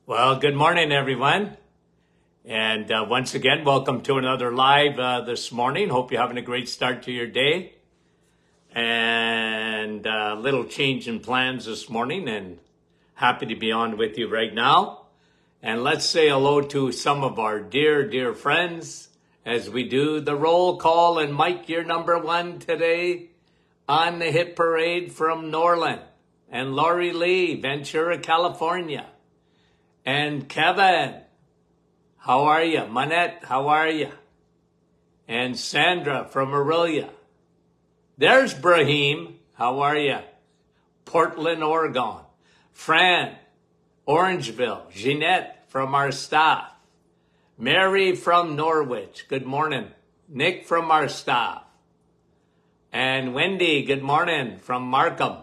Well, good morning, everyone. And once again, welcome to another live this morning. Hope you're having a great start to your day. And a little change in plans this morning, and happy to be on with you right now. And let's say hello to some of our dear friends as we do the roll call. And Mike, you're number one today on the hit parade from Norland. And Lori Lee, Ventura, California. And Kevin, how are you? Manette, how are you? And Sandra from Aurelia. There's Brahim, how are you? Portland, Oregon. Fran, Orangeville. Jeanette from our staff. Mary from Norwich, good morning. Nick from our staff. And Wendy, good morning from Markham.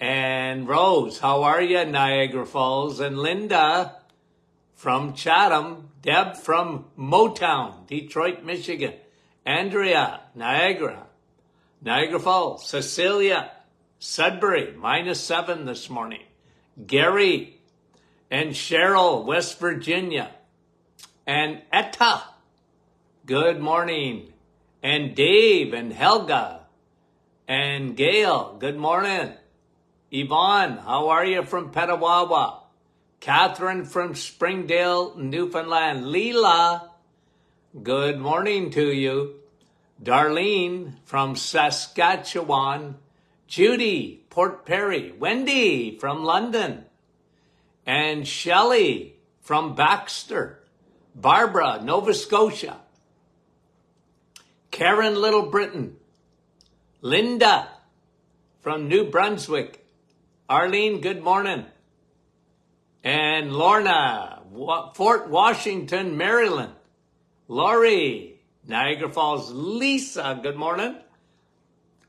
And Rose, how are you, Niagara Falls? And Linda from Chatham. Deb from Motown, Detroit, Michigan. Andrea, Niagara Falls. Cecilia, Sudbury, -7 this morning. Gary and Cheryl, West Virginia. And Etta, good morning. And Dave and Helga and Gail, good morning. Yvonne, how are you from Petawawa? Catherine from Springdale, Newfoundland. Leela, good morning to you. Darlene from Saskatchewan. Judy, Port Perry. Wendy from London. And Shelley from Baxter. Barbara, Nova Scotia. Karen, Little Britain. Linda from New Brunswick. Arlene, good morning. And Lorna, Fort Washington, Maryland. Laurie, Niagara Falls. Lisa, good morning.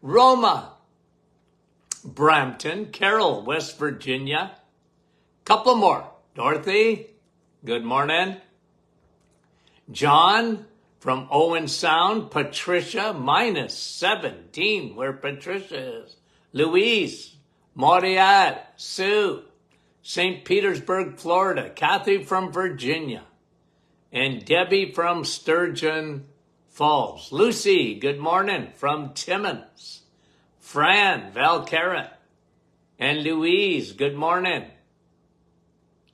Roma, Brampton. Carol, West Virginia. Couple more. Dorothy, good morning. John from Owen Sound. Patricia, -17, where Patricia is. Louise, Moriat, Sue, St. Petersburg, Florida. Kathy from Virginia. And Debbie from Sturgeon Falls. Lucy, good morning, from Timmins. Fran, Valcarra. And Louise, good morning.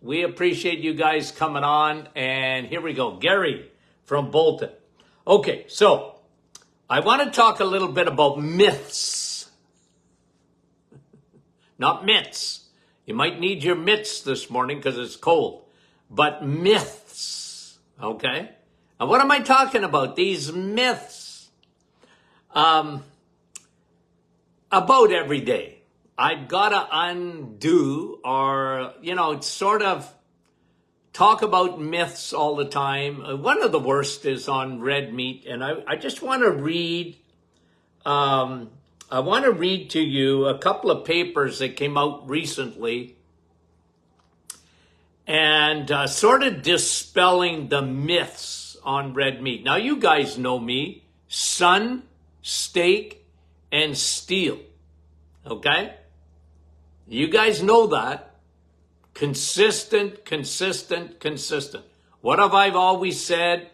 We appreciate you guys coming on. And here we go. Gary from Bolton. Okay, so I want to talk a little bit about myths. Not mitts. You might need your mitts this morning because it's cold. But myths, okay? And what am I talking about? These myths about every day. I've got to undo or, sort of talk about myths all the time. One of the worst is on red meat. And I just want to read... I want to read to you a couple of papers that came out recently and sort of dispelling the myths on red meat. Now, you guys know me, sun, steak, and steel, okay? You guys know that. Consistent. What have I always said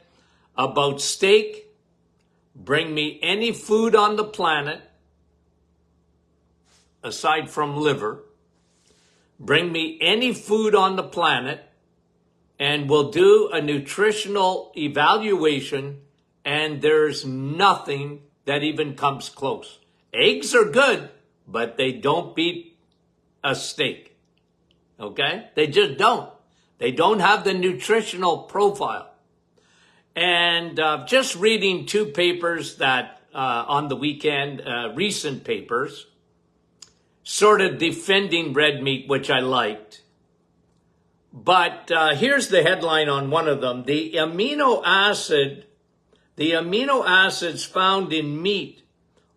about steak? Bring me any food on the planet, aside from liver, bring me any food on the planet and we'll do a nutritional evaluation and there's nothing that even comes close. Eggs are good, but they don't beat a steak, okay? They just don't. They don't have the nutritional profile. And just reading two papers that on the weekend, recent papers, sort of defending red meat, which I liked. But here's the headline on one of them. The amino acids found in meat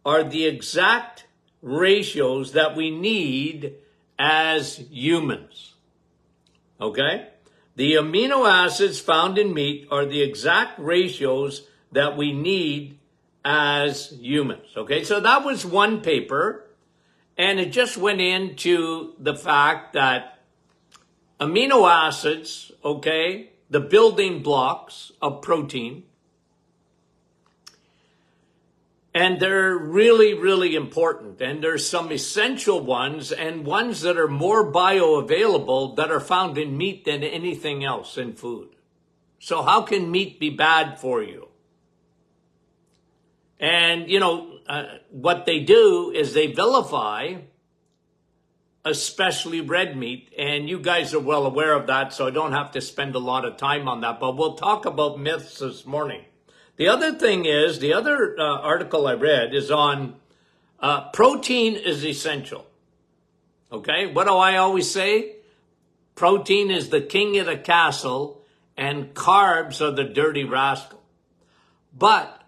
are the exact ratios that we need as humans. Okay? The amino acids found in meat are the exact ratios that we need as humans. Okay? So that was one paper. And it just went into the fact that amino acids, okay, the building blocks of protein. And they're really, really important. And there's some essential ones and ones that are more bioavailable that are found in meat than anything else in food. So how can meat be bad for you? And, what they do is they vilify especially red meat. And you guys are well aware of that, so I don't have to spend a lot of time on that. But we'll talk about myths this morning. The other thing is, the other article I read is on protein is essential. Okay, what do I always say? Protein is the king of the castle and carbs are the dirty rascal. But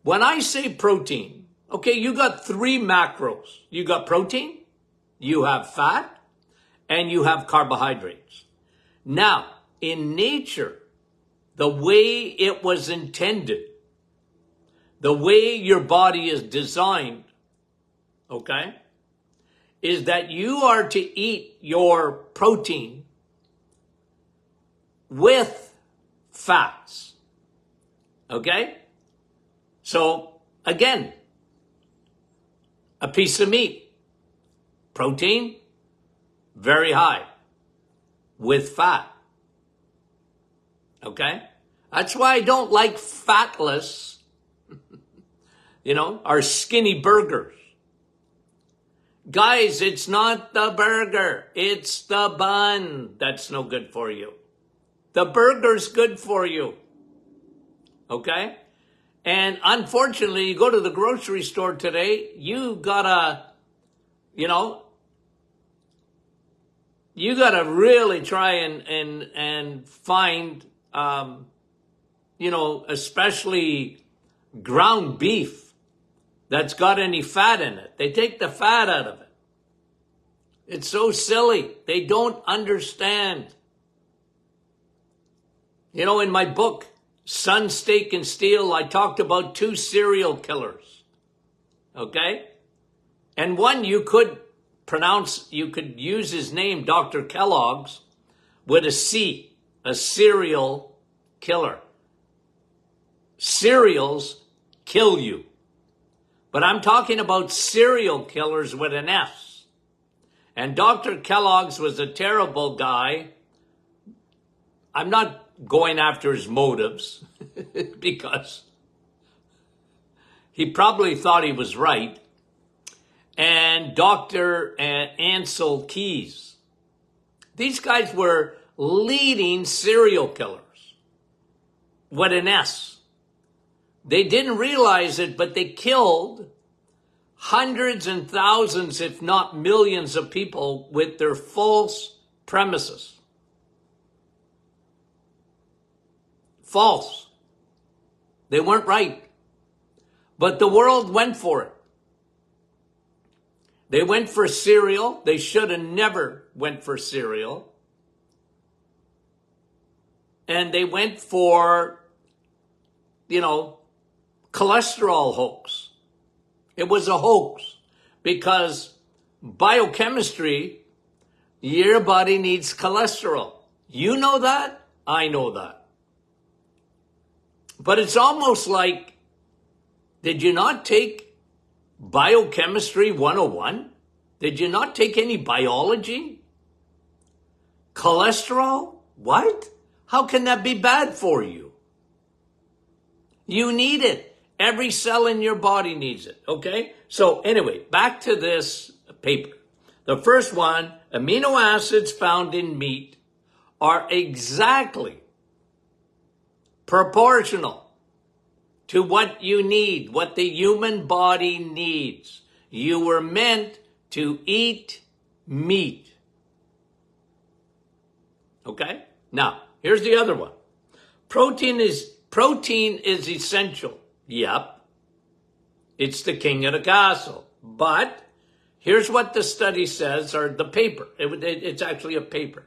when I say protein, okay, you got three macros. You got protein, you have fat, and you have carbohydrates. Now, in nature, the way it was intended, the way your body is designed, okay, is that you are to eat your protein with fats, okay? So, again, a piece of meat, protein, very high, with fat. Okay? That's why I don't like fatless, or skinny burgers. Guys, it's not the burger. It's the bun that's no good for you. The burger's good for you. Okay? And unfortunately, you go to the grocery store today, you gotta really try and find especially ground beef that's got any fat in it. They take the fat out of it. It's so silly. They don't understand. In my book, Sun, Steak, and Steel, I talked about 2 serial killers. Okay? And one you could use his name, Dr. Kellogg's, with a C, a serial killer. Cereals kill you. But I'm talking about serial killers with an S. And Dr. Kellogg's was a terrible guy. I'm not going after his motives because he probably thought he was right. And Dr. Ancel Keys. These guys were leading serial killers with an S. They didn't realize it, but they killed hundreds and thousands, if not millions of people with their false premises. False. They weren't right. But the world went for it. They went for cereal. They should have never went for cereal. And they went for, cholesterol hoax. It was a hoax because biochemistry, your body needs cholesterol. You know that? I know that. But it's almost like, did you not take Biochemistry 101? Did you not take any biology? Cholesterol? What? How can that be bad for you? You need it. Every cell in your body needs it, okay? So anyway, back to this paper. The first one, amino acids found in meat are exactly proportional to what you need, what the human body needs. You were meant to eat meat. Okay? Now, here's the other one. Protein is essential. Yep. It's the king of the castle. But here's what the study says, or the paper. It's actually a paper.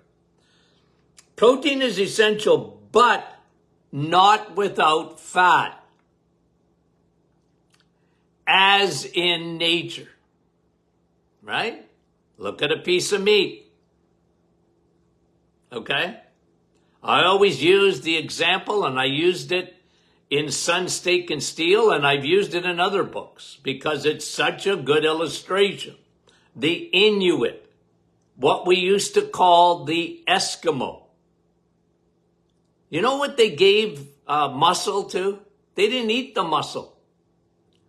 Protein is essential, but not without fat. As in nature. Right? Look at a piece of meat. Okay? I always use the example, and I used it in Sun, Steak, and Steel, and I've used it in other books because it's such a good illustration. The Inuit, what we used to call the Eskimo. You know what they gave muscle to? They didn't eat the muscle.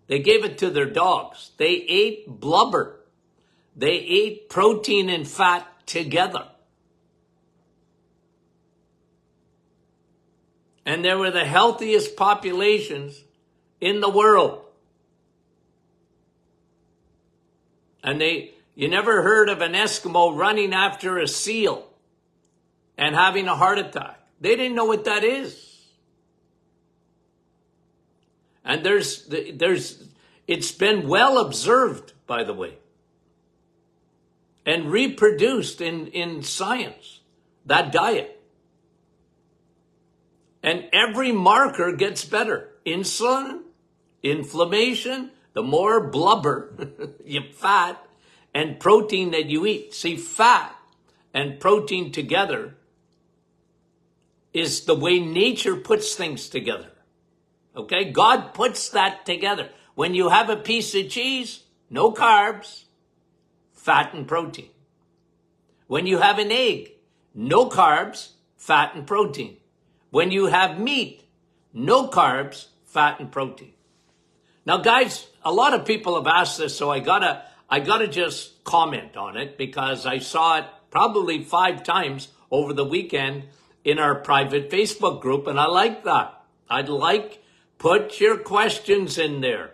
They gave it to their dogs. They ate blubber. They ate protein and fat together. And they were the healthiest populations in the world. And you never heard of an Eskimo running after a seal and having a heart attack. They didn't know what that is. And it's been well observed, by the way, and reproduced in science, that diet. And every marker gets better. Insulin, inflammation, the more blubber, fat, and protein that you eat. See, fat and protein together is the way nature puts things together. Okay? God puts that together. When you have a piece of cheese, no carbs, fat and protein. When you have an egg, no carbs, fat and protein. When you have meat, no carbs, fat and protein. Now, guys, a lot of people have asked this, so I gotta just comment on it because I saw it probably 5 times over the weekend in our private Facebook group, and I like that. Put your questions in there.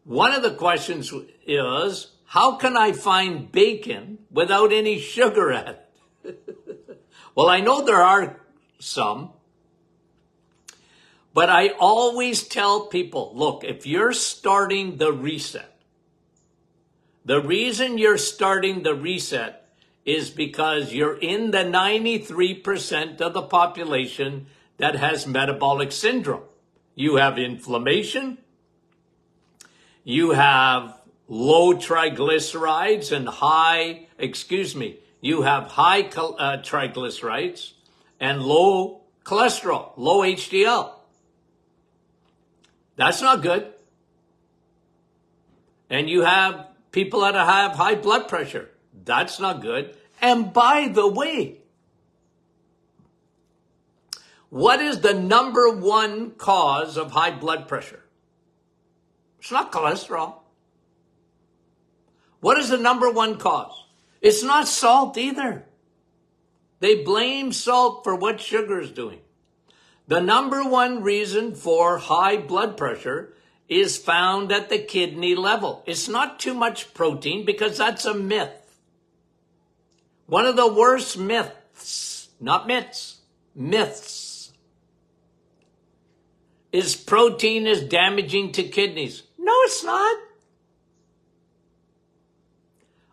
One of the questions is, how can I find bacon without any sugar at it? Well, I know there are some. But I always tell people, look, if you're starting the reset, the reason you're starting the reset is because you're in the 93% of the population that has metabolic syndrome. You have inflammation, you have low triglycerides and you have high triglycerides and low cholesterol, low HDL. That's not good. And you have people that have high blood pressure. That's not good. And by the way, what is the number one cause of high blood pressure? It's not cholesterol. What is the number one cause? It's not salt either. They blame salt for what sugar is doing. The number one reason for high blood pressure is found at the kidney level. It's not too much protein because that's a myth. One of the worst myths, not myths, myths, is protein is damaging to kidneys. No, it's not.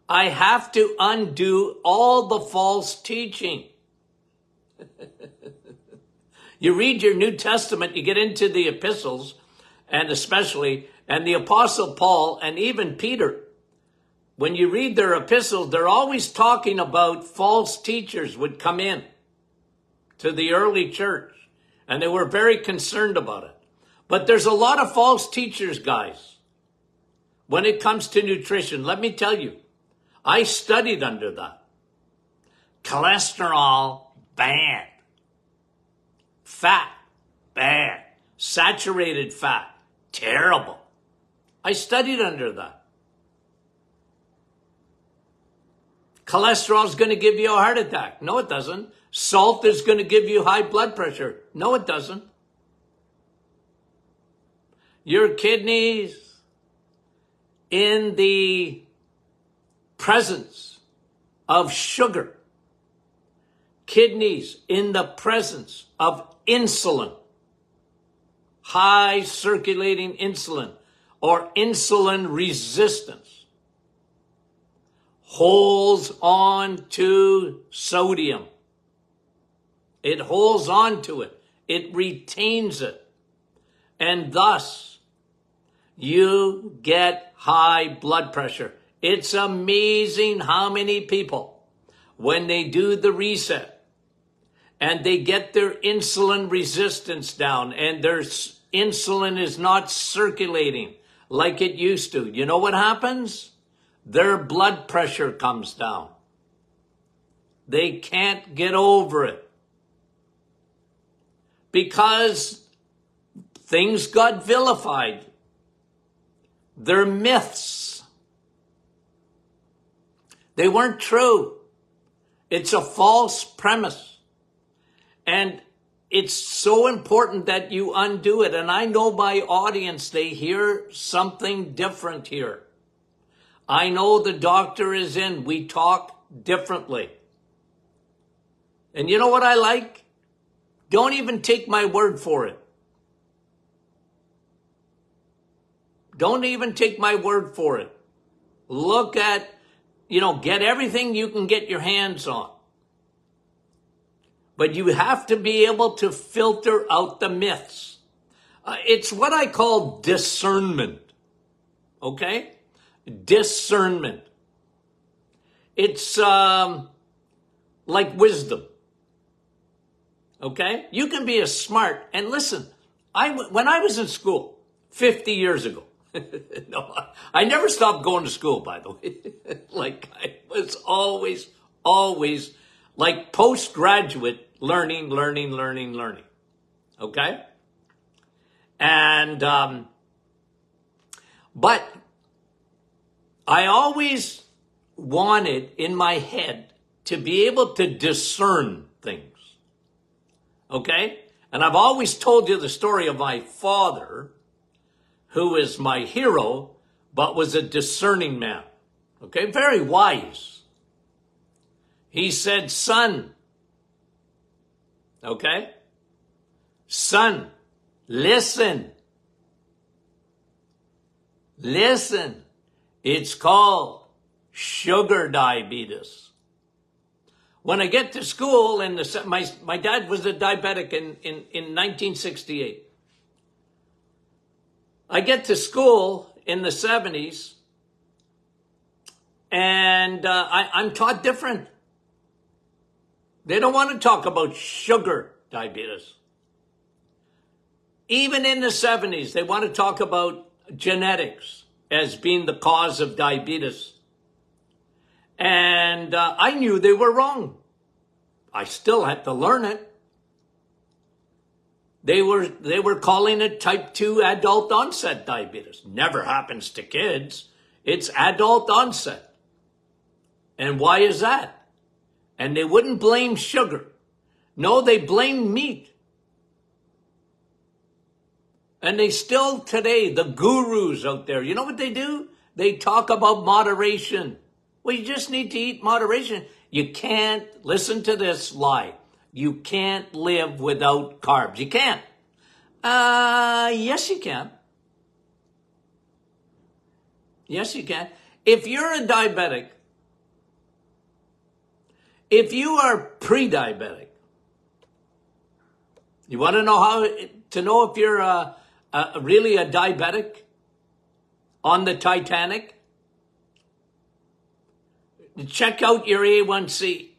I have to undo all the false teaching. You read your New Testament, you get into the epistles, and the Apostle Paul and even Peter, when you read their epistles, they're always talking about false teachers would come in to the early church, and they were very concerned about it. But there's a lot of false teachers, guys. When it comes to nutrition, let me tell you, I studied under that. Cholesterol, bad. Fat, bad. Saturated fat, terrible. I studied under that. Cholesterol is going to give you a heart attack. No, it doesn't. Salt is going to give you high blood pressure. No, it doesn't. Your kidneys in the presence of sugar. Kidneys in the presence of insulin, high circulating insulin or insulin resistance, holds on to sodium. It holds on to it. It retains it. And thus, you get high blood pressure. It's amazing how many people, when they do the reset, and they get their insulin resistance down, and their insulin is not circulating like it used to. You know what happens? Their blood pressure comes down. They can't get over it because things got vilified. They're myths. They weren't true. It's a false premise. And it's so important that you undo it. And I know my audience, they hear something different here. I know the doctor is in. We talk differently. And you know what I like? Don't even take my word for it. Don't even take my word for it. Look at, get everything you can get your hands on. But you have to be able to filter out the myths. It's what I call discernment. Okay? Discernment. It's like wisdom. Okay? You can be a smart, and listen, when I was in school 50 years ago, no, I never stopped going to school, by the way. Like I was always like postgraduate learning. Okay? And, but I always wanted in my head to be able to discern things. Okay? And I've always told you the story of my father, who is my hero, but was a discerning man. Okay? Very wise. He said, son, okay? Son, listen. Listen. It's called sugar diabetes. When I get to school, my dad was a diabetic in 1968. I get to school in the 70s, and I'm taught different. They don't want to talk about sugar diabetes. Even in the 70s, they want to talk about genetics as being the cause of diabetes. And I knew they were wrong. I still had to learn it. They were calling it type 2 adult onset diabetes. Never happens to kids. It's adult onset. And why is that? And they wouldn't blame sugar. No, they blamed meat. And they still today, the gurus out there, you know what they do? They talk about moderation. Well, you just need to eat moderation. You can't, listen to this lie. You can't live without carbs. You can't. Yes, you can. Yes, you can. If you're a diabetic, if you are pre-diabetic, you want to know if you're really a diabetic on the Titanic? Check out your A1C.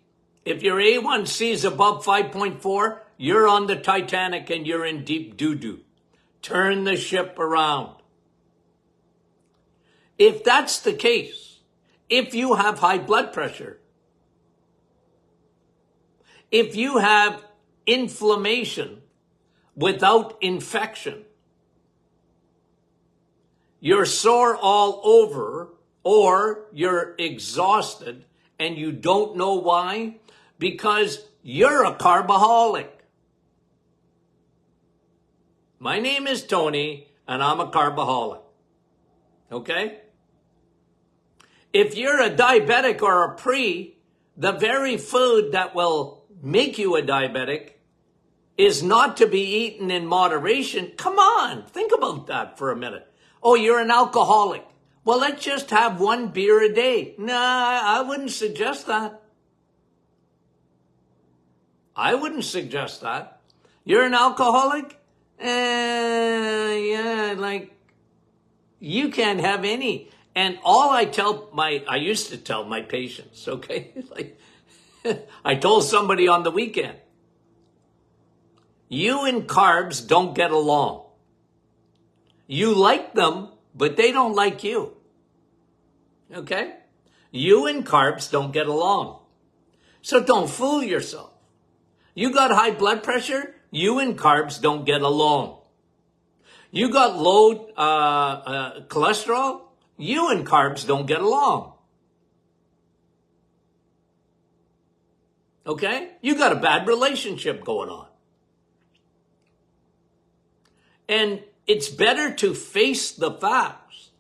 If your A1C is above 5.4, you're on the Titanic and you're in deep doo-doo. Turn the ship around. If that's the case, if you have high blood pressure, if you have inflammation without infection, you're sore all over, or you're exhausted and you don't know why, because you're a carbaholic. My name is Tony and I'm a carbaholic. Okay? If you're a diabetic or a pre, the very food that will make you a diabetic is not to be eaten in moderation. Come on, think about that for a minute. Oh, you're an alcoholic. Well, let's just have one beer a day. Nah, I wouldn't suggest that. I wouldn't suggest that. You're an alcoholic? Yeah, like, you can't have any. And all I used to tell my patients, okay? Like, I told somebody on the weekend, You and carbs don't get along. You like them, but they don't like you. Okay? You and carbs don't get along. So don't fool yourself. You got high blood pressure, you and carbs don't get along. You got low cholesterol, you and carbs don't get along. Okay? You got a bad relationship going on. And it's better to face the facts.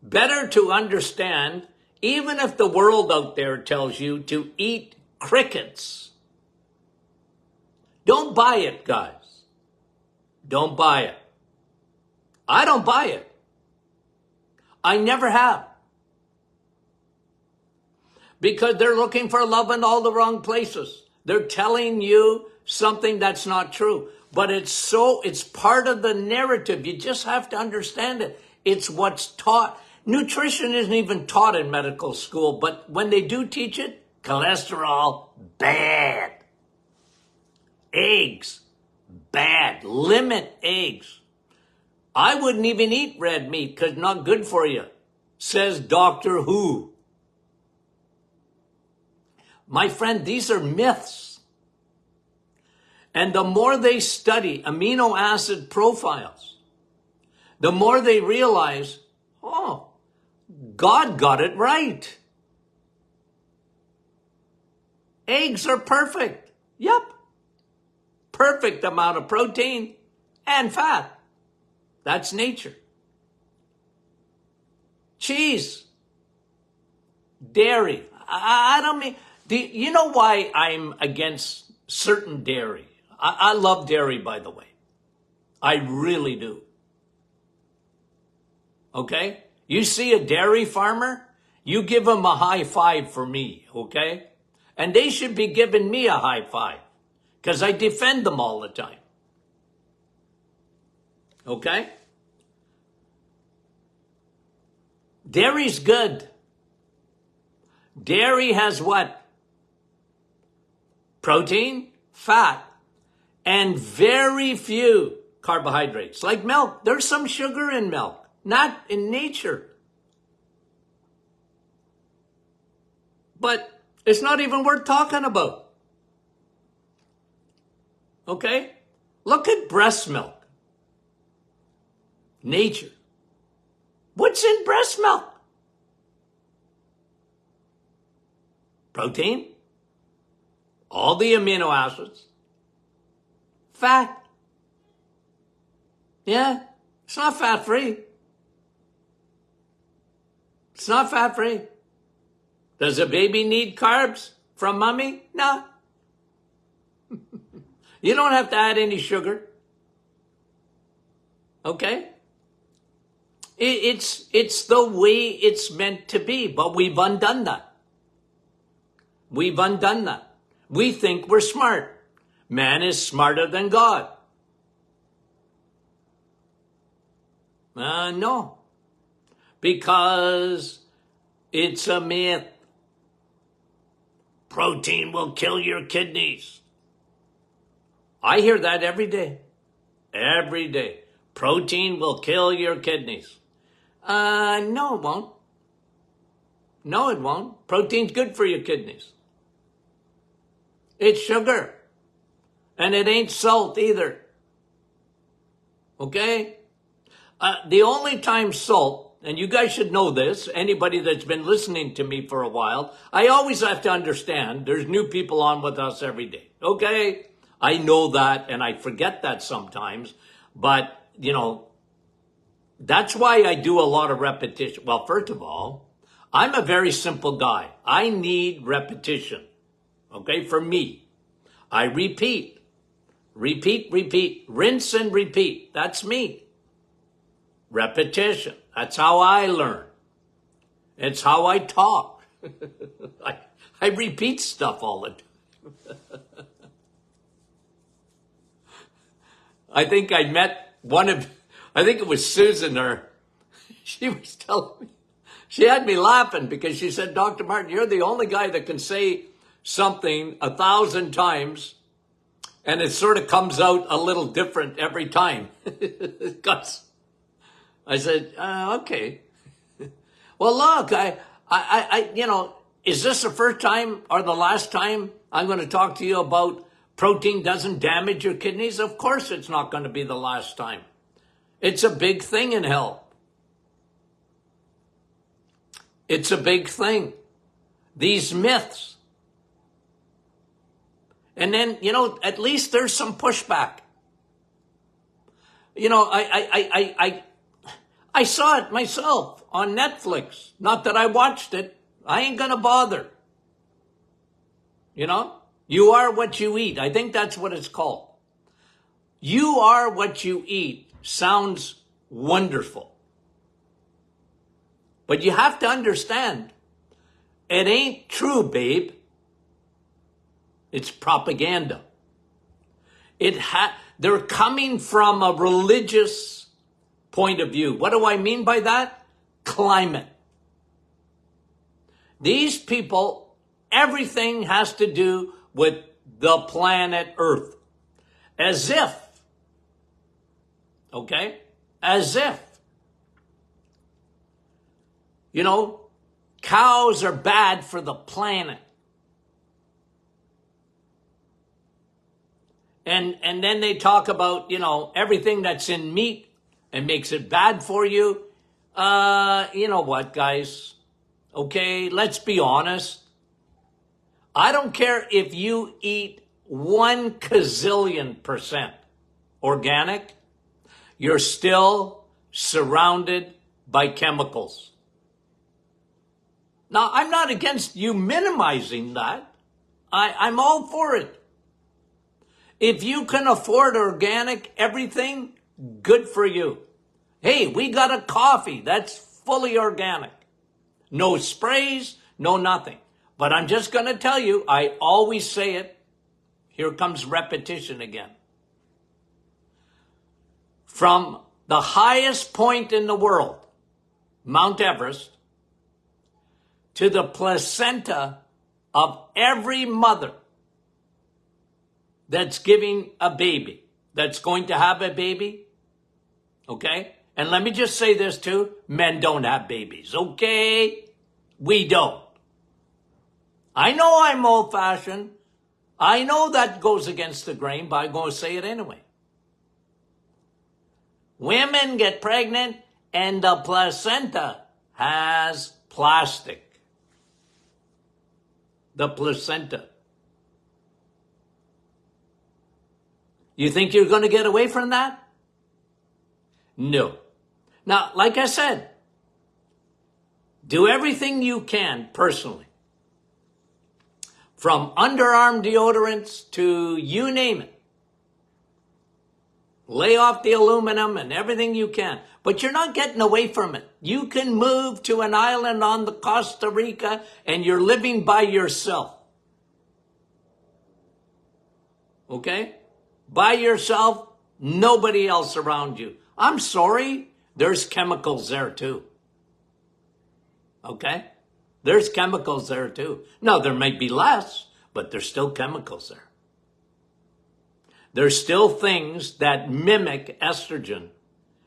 Better to understand, even if the world out there tells you to eat crickets. Don't buy it, guys. Don't buy it. I don't buy it. I never have. Because they're looking for love in all the wrong places. They're telling you something that's not true. But it's part of the narrative. You just have to understand it. It's what's taught. Nutrition isn't even taught in medical school, but when they do teach it, cholesterol, bad. Eggs, bad. Limit eggs. I wouldn't even eat red meat because it's not good for you, says Doctor Who. My friend, these are myths. And the more they study amino acid profiles, the more they realize, oh, God got it right. Eggs are perfect. Yep. Perfect amount of protein and fat. That's nature. Cheese. Dairy. I don't mean... You know why I'm against certain dairy? I love dairy, by the way. I really do. Okay? You see a dairy farmer, you give them a high five for me, okay? And they should be giving me a high five because I defend them all the time. Okay? Dairy's good. Dairy has what? Protein, fat, and very few carbohydrates. Like milk, there's some sugar in milk, not in nature. But it's not even worth talking about. Okay? Look at breast milk. Nature. What's in breast milk? Protein. All the amino acids. Fat. Yeah, it's not fat-free. It's not fat-free. Does a baby need carbs from mommy? No. You don't have to add any sugar. Okay? It's the way it's meant to be, but we've undone that. We've undone that. We think we're smart. Man is smarter than God. No. Because it's a myth. Protein will kill your kidneys. I hear that every day. Every day. Protein will kill your kidneys. No, it won't. No, it won't. Protein's good for your kidneys. It's sugar. And it ain't salt either. Okay? The only time salt, and you guys should know this, anybody that's been listening to me for a while, I always have to understand there's new people on with us every day. Okay? I know that, and I forget that sometimes. But, you know, that's why I do a lot of repetition. Well, first of all, I'm a very simple guy. I need repetition. Okay, for me. I repeat, rinse and repeat. That's me. Repetition. That's how I learn. It's how I talk. I repeat stuff all the time. I think I met I think it was Susan, or she was telling me, she had me laughing because she said, Dr. Martin, you're the only guy that can say something 1,000 times And it sort of comes out a little different every time. Because I said, okay. Well, look, is this the first time or the last time I'm going to talk to you about protein doesn't damage your kidneys? Of course it's not going to be the last time. It's a big thing in health. It's a big thing. These myths. And then, at least there's some pushback. I saw it myself on Netflix. Not that I watched it. I ain't going to bother. You are what you eat. I think that's what it's called. You are what you eat sounds wonderful. But you have to understand, it ain't true, babe. It's propaganda. They're coming from a religious point of view. What do I mean by that? Climate. These people, everything has to do with the planet Earth. As if, cows are bad for the planet. And then they talk about, everything that's in meat and makes it bad for you. You know what, guys? Okay, let's be honest. I don't care if you eat 1 gazillion% organic, you're still surrounded by chemicals. Now, I'm not against you minimizing that. I'm all for it. If you can afford organic everything, good for you. Hey, we got a coffee that's fully organic. No sprays, no nothing. But I'm just going to tell you, I always say it. Here comes repetition again. From the highest point in the world, Mount Everest, to the placenta of every mother that's giving a baby, that's going to have a baby, okay? And let me just say this too, men don't have babies, okay? We don't. I know I'm old-fashioned. I know that goes against the grain, but I'm going to say it anyway. Women get pregnant and the placenta has plastic. The placenta. You think you're going to get away from that? No. Now, like I said, do everything you can personally. From underarm deodorants to you name it. Lay off the aluminum and everything you can. But you're not getting away from it. You can move to an island on the Costa Rica and you're living by yourself. Okay? By yourself, nobody else around you. I'm sorry, there's chemicals there too. Okay? There's chemicals there too. Now, there might be less, but there's still chemicals there. There's still things that mimic estrogen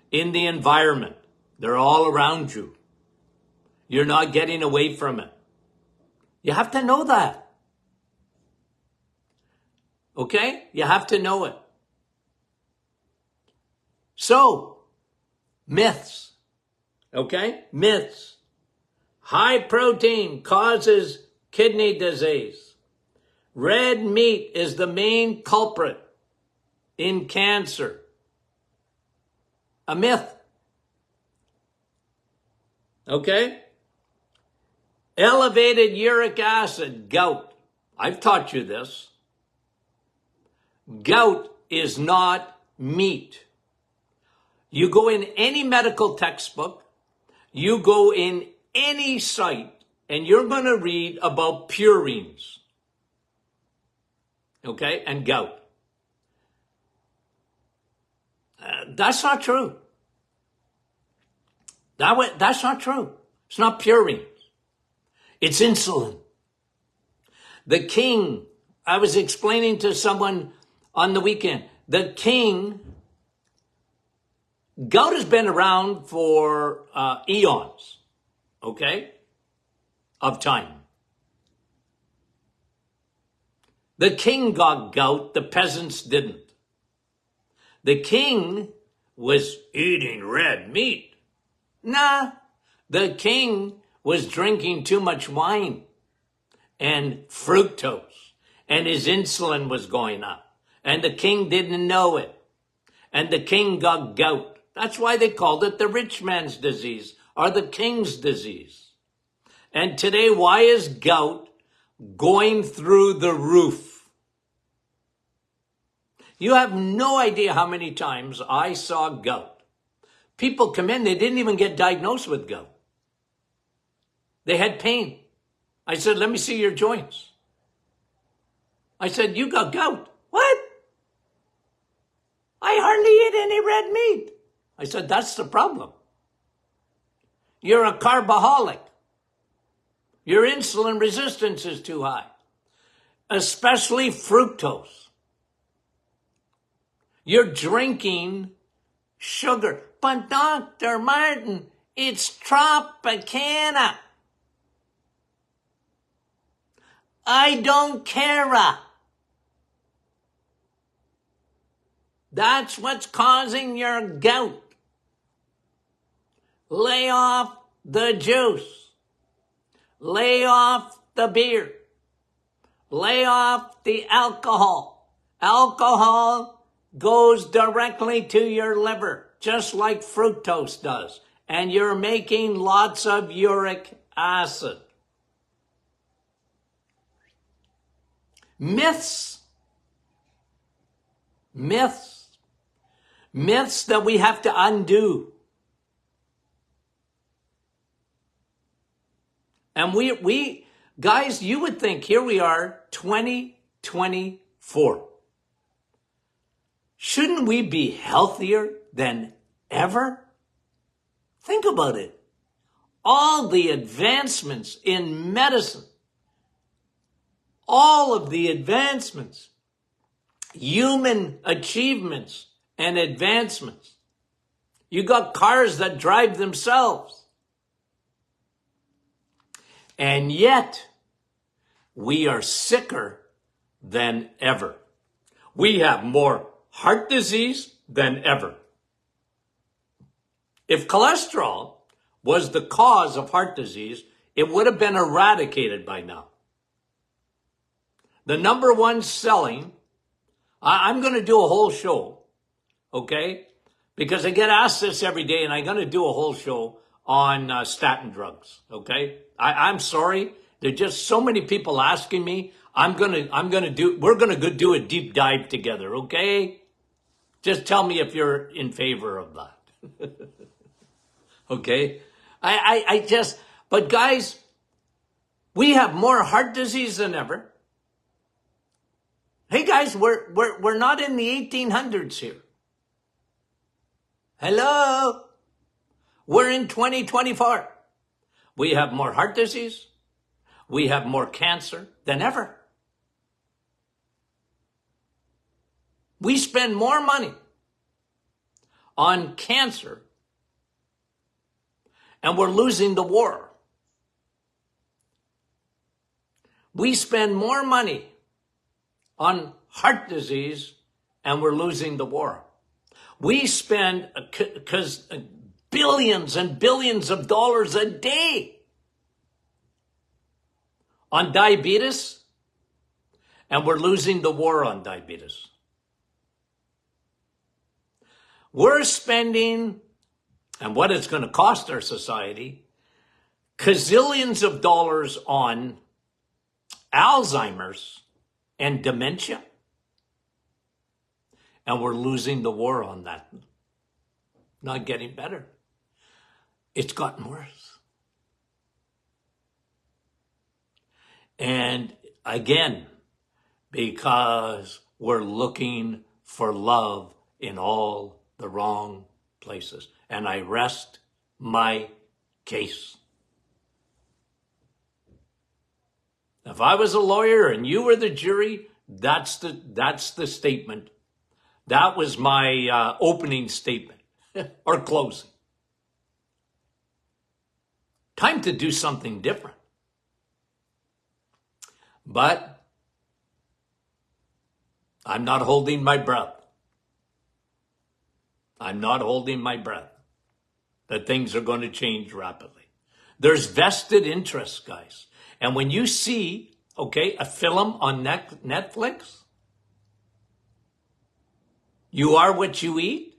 in the environment. They're all around you. You're not getting away from it. You have to know that. Okay? You have to know it. So, myths. Okay? Myths. High protein causes kidney disease. Red meat is the main culprit in cancer. A myth. Okay? Elevated uric acid, gout. I've taught you this. Gout is not meat. You go in any medical textbook, you go in any site, and you're going to read about purines. Okay? And gout. That's not true. That's not true. It's not purines. It's insulin. The king, I was explaining to someone on the weekend. The king, gout has been around for eons, okay, of time. The king got gout, the peasants didn't. The king was eating red meat. Nah, the king was drinking too much wine and fructose, and his insulin was going up, and the king didn't know it, and the king got gout. That's why they called it the rich man's disease or the king's disease. And today, why is gout going through the roof? You have no idea how many times I saw gout. People come in, they didn't even get diagnosed with gout. They had pain. I said, let me see your joints. I said, you got gout. What? I hardly eat any red meat. I said, that's the problem. You're a carboholic. Your insulin resistance is too high, especially fructose. You're drinking sugar. But Dr. Martin, it's Tropicana. I don't care. That's what's causing your gout. Lay off the juice. Lay off the beer. Lay off the alcohol. Alcohol goes directly to your liver, just like fructose does. And you're making lots of uric acid. Myths. Myths. Myths that we have to undo. And we guys, you would think here we are, 2024. Shouldn't we be healthier than ever? Think about it. All the advancements in medicine, all of the advancements, human achievements and advancements. You got cars that drive themselves. And yet, we are sicker than ever. We have more heart disease than ever. If cholesterol was the cause of heart disease, it would have been eradicated by now. The number one selling, I'm going to do a whole show, okay? Because I get asked this every day, and I'm going to do a whole show on statin drugs, okay? I'm sorry. There are just so many people asking me. We're going to do a deep dive together, okay? Just tell me if you're in favor of that. Okay? But guys, we have more heart disease than ever. Hey guys, we're not in the 1800s here. Hello? We're in 2024. We have more heart disease. We have more cancer than ever. We spend more money on cancer, and we're losing the war. We spend more money on heart disease, and we're losing the war. We spend billions and billions of dollars a day on diabetes, and we're losing the war on diabetes. We're spending, and what it's going to cost our society, gazillions of dollars on Alzheimer's and dementia. And we're losing the war on that. Not getting better. It's gotten worse. And again, because we're looking for love in all the wrong places. And I rest my case. If I was a lawyer and you were the jury, That's the statement. That was my opening statement or closing. Time to do something different. But I'm not holding my breath. I'm not holding my breath that things are going to change rapidly. There's vested interest, guys. And when you see, okay, a film on Netflix, you are what you eat,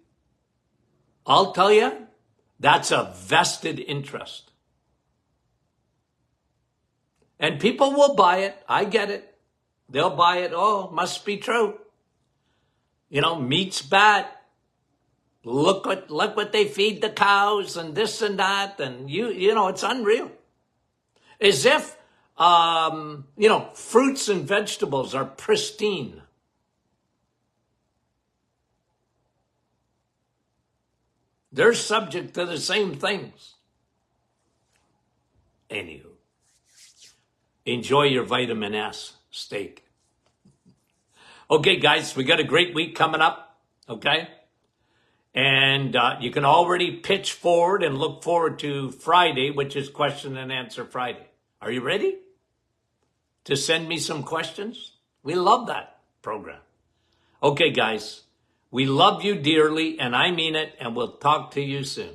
I'll tell you, that's a vested interest. And people will buy it. I get it. They'll buy it. Oh, must be true. You know, meat's bad. Look what they feed the cows and this and that. And you know, it's unreal. As if, you know, fruits and vegetables are pristine. They're subject to the same things. Anywho, enjoy your vitamin S steak. Okay, guys, we got a great week coming up, okay? And you can already pitch forward and look forward to Friday, which is Question and Answer Friday. Are you ready to send me some questions? We love that program. Okay, guys, we love you dearly, and I mean it, and we'll talk to you soon.